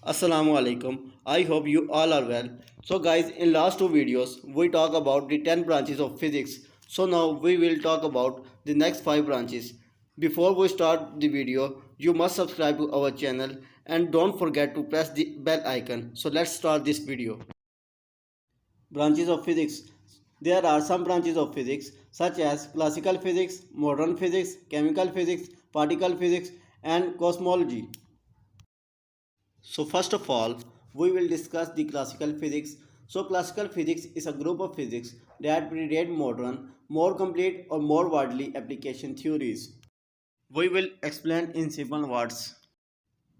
Assalamu alaikum. I hope you all are well. So guys, in last two videos we talk about the 10 branches of physics. So now we will talk about the next 5 branches. Before we start the video, you must subscribe to our channel and don't forget to press the bell icon. So let's start this video. Branches of physics. There are some branches of physics such as classical physics, modern physics, chemical physics, particle physics and cosmology. So first of all, we will discuss the classical physics. So classical physics is a group of physics that predate modern, more complete or more widely application theories. We will explain in simple words.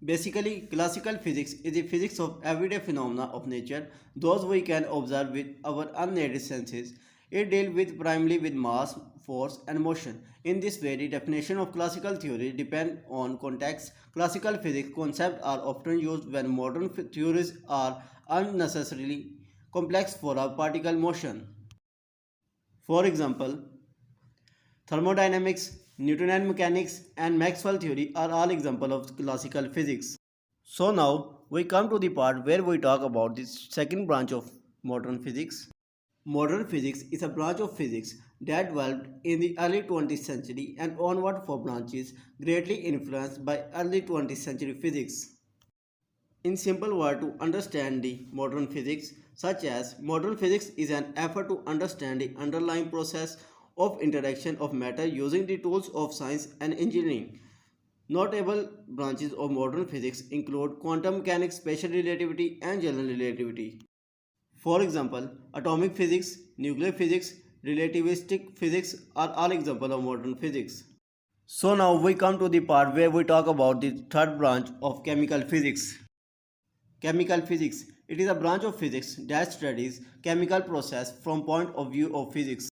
Basically, classical physics is the physics of everyday phenomena of nature, those we can observe with our unaided senses. It deals with primarily with mass, force, and motion. In this way, the definition of classical theory depends on context. Classical physics concepts are often used when modern theories are unnecessarily complex for a particle motion. For example, thermodynamics, Newtonian mechanics, and Maxwell theory are all examples of classical physics. So now we come to the part where we talk about the second branch of modern physics. Modern physics is a branch of physics that developed in the early 20th century and onward for branches greatly influenced by early 20th century physics. In simple words, to understand the modern physics, such as modern physics is an effort to understand the underlying process of interaction of matter using the tools of science and engineering. Notable branches of modern physics include quantum mechanics, special relativity, and general relativity. For example, atomic physics, nuclear physics, relativistic physics are all examples of modern physics. So now we come to the part where we talk about the third branch of chemical physics. Chemical physics. It is a branch of physics that studies chemical process from point of view of physics.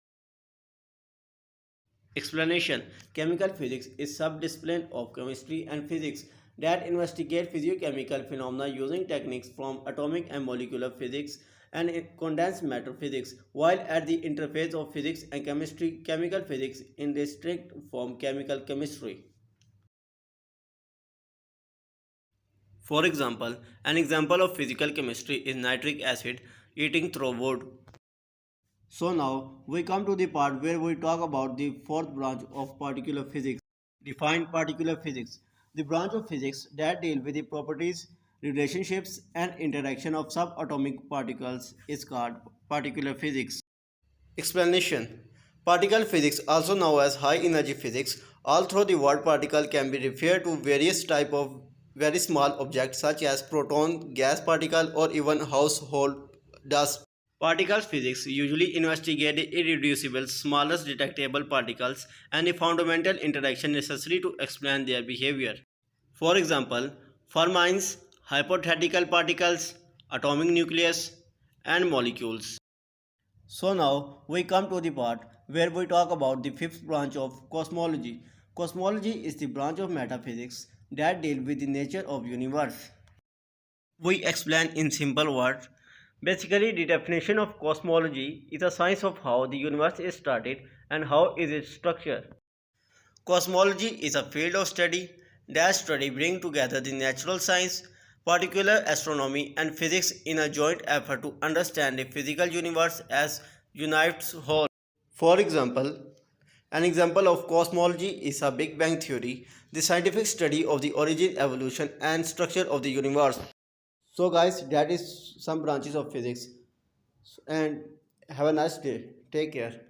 Explanation. Chemical physics is subdiscipline of chemistry and physics that investigate physiochemical phenomena using techniques from atomic and molecular physics and condensed matter physics, while at the interface of physics and chemistry, chemical physics in the strict form chemical chemistry. For example, an example of physical chemistry is nitric acid eating through wood. So now we come to the part where we talk about the fourth branch of particular physics. Define particular physics. The branch of physics that deal with the properties, relationships and interaction of subatomic particles is called particular physics. Explanation. Particle physics, also known as high energy physics, although the word particle can be referred to various types of very small objects such as proton, gas particle or even household dust. Particle physics usually investigate the irreducible, smallest detectable particles and the fundamental interaction necessary to explain their behavior. For example, fermions, hypothetical particles, atomic nucleus, and molecules. So now we come to the part where we talk about the fifth branch of cosmology. Cosmology is the branch of metaphysics that deals with the nature of universe. We explain in simple words. Basically, the definition of cosmology is a science of how the universe is started and how is its structure. Cosmology is a field of study that bring together the natural science, particular astronomy and physics in a joint effort to understand the physical universe as unites whole. For example, an example of cosmology is a Big Bang theory, the scientific study of the origin, evolution and structure of the universe. So guys, that is some branches of physics and have a nice day. Take care.